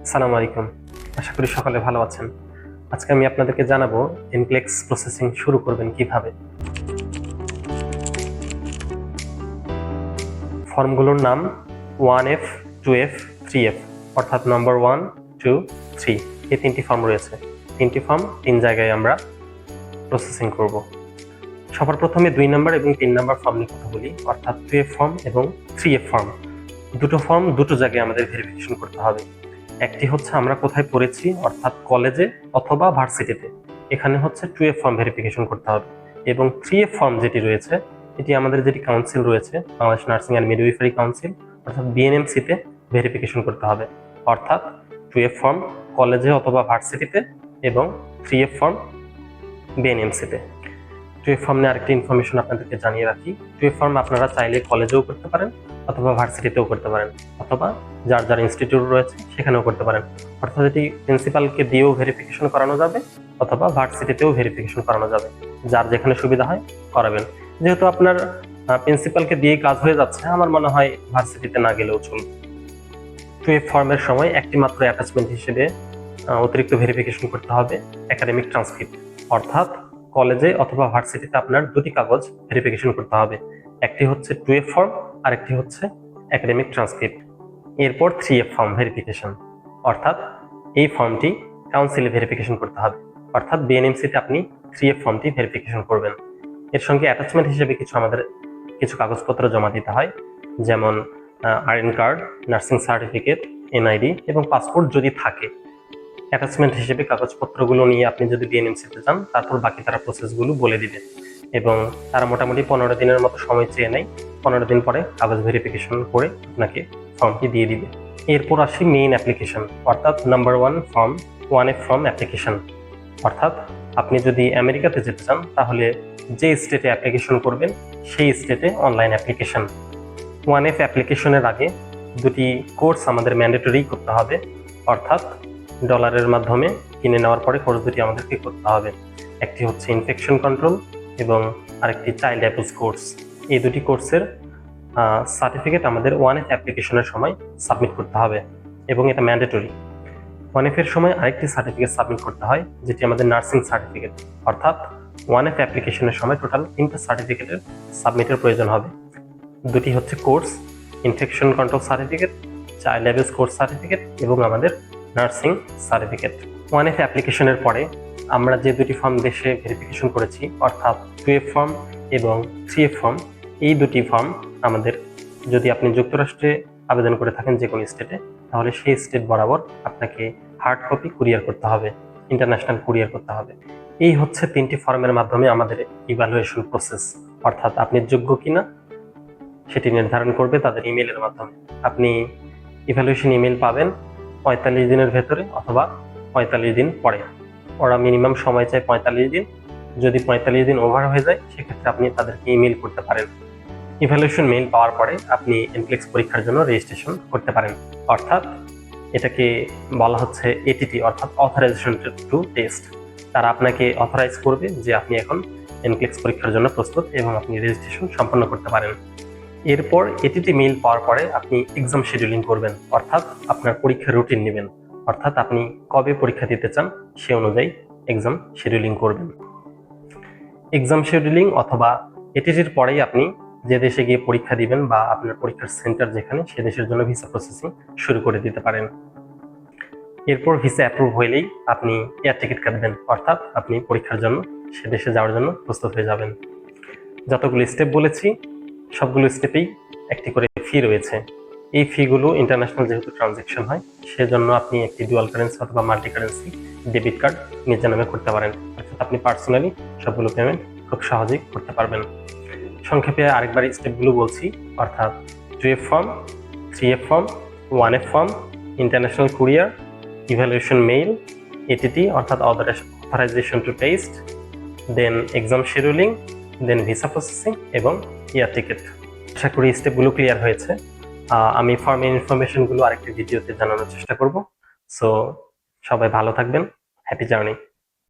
আসসালামু আলাইকুম। আশা করি সকলে ভালো আছেন। আজকে আমি আপনাদেরকে জানাবো এনক্লেক্স প্রসেসিং শুরু করবেন কিভাবে। ফর্মগুলোর নাম 1F, 2F, 3F, অর্থাৎ নম্বর 1, 2, 3 এই তিনটি ফর্ম রয়েছে। তিনটি ফর্ম তিন জায়গায় আমরা প্রসেসিং করব। সবার প্রথমে 2 নম্বর এবং 3 নম্বর ফর্ম নিয়ে কথা বলি, অর্থাৎ 2F ফর্ম এবং 3F ফর্ম। দুটো ফর্ম দুটো জায়গায় আমাদের ভেরিফিকেশন করতে হবে। একটি হচ্ছে আমরা কোথায় পড়েছি, অর্থাৎ কলেজে অথবা ভার্সিটিতে, এখানে হচ্ছে 2F ফর্ম ভেরিফিকেশন করতে হবে। এবং 3F ফর্ম যেটি রয়েছে, এটি আমাদের যেটি কাউন্সিল রয়েছে, Bangladesh nursing and midwifery council, অর্থাৎ বিএনএমসিতে ভেরিফিকেশন করতে হবে। অর্থাৎ 2F ফর্ম কলেজে অথবা ভার্সিটিতে এবং 3F ফর্ম বিএনএমসিতে। 2F ফর্ম নিয়ে আরেকটি ইনফরমেশন আপনাদেরকে জানিয়ে রাখি। 2F ফর্ম আপনারা চাইলে কলেজেও করতে পারেন অথবা ভার্সিটিতেও করতে পারেন, অথবা যার যার ইনস্টিটিউট রয়েছে সেখানেও করতে পারেন। অর্থাৎ এটি প্রিন্সিপালকে দিয়েও ভেরিফিকেশন করানো যাবে অথবা ভার্সিটিতেও ভেরিফিকেশন করানো যাবে, যার যেখানে সুবিধা হয় করাবেন। যেহেতু আপনার প্রিন্সিপালকে দিয়ে কাজ হয়ে যাচ্ছে, আমার মনে হয় ভার্সিটিতে না গেলেও চলবে। 2F ফর্মের সময় একটি মাত্র অ্যাটাচমেন্ট হিসেবে অতিরিক্ত ভেরিফিকেশন করতে হবে একাডেমিক ট্রান্সক্রিপ্ট। অর্থাৎ কলেজে অথবা ভার্সিটিতে আপনার দুটি কাগজ ভেরিফিকেশন করতে হবে, একটি হচ্ছে 2F ফর্ম আর একটি হচ্ছে একাডেমিক ট্রান্সক্রিপ্ট। এরপর 3F ফর্ম ভেরিফিকেশন, অর্থাৎ এই ফর্মটি কাউন্সিলে ভেরিফিকেশন করতে হবে। অর্থাৎ বিএনএমসিতে আপনি 3F ফর্মটি ভেরিফিকেশন করবেন। এর সঙ্গে অ্যাটাচমেন্ট হিসেবে আমাদের কিছু কাগজপত্র জমা দিতে হয়, যেমন আইডেন কার্ড, নার্সিং সার্টিফিকেট, এনআইডি এবং পাসপোর্ট যদি থাকে। অ্যাটাচমেন্ট হিসেবে কাগজপত্রগুলো নিয়ে আপনি যদি বিএনএমসিতে যান, তারপর বাকি তারা প্রসেসগুলো বলে দিবে এবং তারা মোটামুটি 15 দিনের মতো সময় চেয়ে নেয়। 15 দিন পরে কাগজ ভেরিফিকেশন করে আপনাকে ফর্মটি দিয়ে দিবে। এরপর আসি মেইন অ্যাপ্লিকেশন, অর্থাৎ number 1 form, 1F form application. অর্থাৎ আপনি যদি আমেরিকাতে যেতে চান, তাহলে যে স্টেটে অ্যাপ্লিকেশন করবেন সেই স্টেটে অনলাইন অ্যাপ্লিকেশন। 1F অ্যাপ্লিকেশনের আগে দুটি কোর্স আমাদের ম্যান্ডেটরি করতে হবে, অর্থাৎ ডলারের মাধ্যমে কিনে নেওয়ার পরে কোর্স দুটি আমাদেরকে করতে হবে। একটি হচ্ছে ইনফেকশন কন্ট্রোল এবং আরেকটি চাইল্ড অ্যাবিউজ কোর্স। এই দুটি কোর্সের সার্টিফিকেট আমাদের 1F অ্যাপ্লিকেশনের সময় সাবমিট করতে হবে এবং এটা ম্যান্ডেটরি। 1F এর সময় আরেকটি সার্টিফিকেট সাবমিট করতে হয়, যেটি আমাদের নার্সিং সার্টিফিকেট। অর্থাৎ 1F অ্যাপ্লিকেশনের সময় টোটাল 3টা সার্টিফিকেটের সাবমিটের প্রয়োজন হবে। দুটি হচ্ছে course, infection control certificate, child abuse course certificate এবং আমাদের নার্সিং সার্টিফিকেট। 1F অ্যাপ্লিকেশনের পরে আমরা যে দুটি ফর্ম দেশে ভেরিফিকেশন করেছি, অর্থাৎ 2F ফর্ম এবং 3F ফর্ম, এই দুটি ফর্ম আমাদের, যদি আপনি যুক্তরাষ্ট্রে আবেদন করে থাকেন যে কোনো স্টেটে, তাহলে সেই স্টেট বরাবর আপনাকে হার্ড কপি কুরিয়ার করতে হবে, ইন্টারন্যাশনাল কুরিয়ার করতে হবে। এই হচ্ছে 3টি ফর্মের মাধ্যমে আমাদের ইভ্যালুয়েশন প্রসেস, অর্থাৎ আপনি যোগ্য কিনা সেটি নির্ধারণ করবে তাদের ইমেইলের মাধ্যমে। আপনি ইভ্যালুয়েশন ইমেইল পাবেন 45 দিনের ভেতরে অথবা 45 দিন পরে। ওরা মিনিমাম সময় চায় 45 দিন। যদি 45 দিন ওভার হয়ে যায়, সেক্ষেত্রে আপনি তাদেরকে ইমেইল করতে পারেন। ইভ্যালুয়েশন মেইল পাওয়ার পরে আপনি এনক্লেক্স পরীক্ষার জন্য রেজিস্ট্রেশন করতে পারেন। অর্থাৎ এটাকে বলা হচ্ছে এটিটি, অর্থাৎ অথরাইজেশন টু টেস্ট। তারা আপনাকে অথরাইজ করবে যে আপনি এখন এনক্লেক্স পরীক্ষার জন্য প্রস্তুত এবং আপনি রেজিস্ট্রেশন সম্পন্ন করতে পারেন। এরপর এটিটি মেইল পাওয়ার পরে আপনি এক্সাম শিডিউলিং করবেন, অর্থাৎ আপনার পরীক্ষার রুটিন নেবেন। অর্থাৎ আপনি কবে পরীক্ষা দিতে চান সে অনুযায়ী এক্সাম শিডিউলিং করবেন। এক্সাম শিডিউলিং অথবা এটিটির পরেই আপনি যে দেশে গিয়ে পরীক্ষা দিবেন বা আপনার পরীক্ষার সেন্টার যেখানে, সে দেশের জন্য ভিসা প্রসেসিং শুরু করে দিতে পারেন। এরপর ভিসা অ্যাপ্রুভ হইলেই আপনি এয়ার টিকিট কাটবেন, অর্থাৎ আপনি পরীক্ষার জন্য সে দেশে যাওয়ার জন্য প্রস্তুত হয়ে যাবেন। যতগুলো স্টেপ বলেছি, সবগুলো স্টেপেই একটি করে ফি রয়েছে। এই ফিগুলো ইন্টারন্যাশনাল যেহেতু ট্রানজ্যাকশন হয়, সেজন্য আপনি একটি ডুয়াল কারেন্সি অথবা মাল্টি কারেন্সি ডেবিট কার্ড নিজের নামে করতে পারেন, অর্থাৎ আপনি পার্সোনালি সবগুলো পেমেন্ট খুব সহজেই করতে পারবেন। সংক্ষেপে আরেকবার স্টেপগুলো বলছি, অর্থাৎ 2F form, 3F form, 1F form, international courier, evaluation mail, ATT অর্থাৎ authorization to test, then exam scheduling, then visa processing এবং এয়ার টিকিট। আশা করি স্টেপগুলো ক্লিয়ার হয়েছে। আমি ফর্মের ইনফরমেশনগুলো আরেকটি ভিডিওতে জানানোর চেষ্টা করব। সো সবাই ভালো থাকবেন, হ্যাপি জার্নি।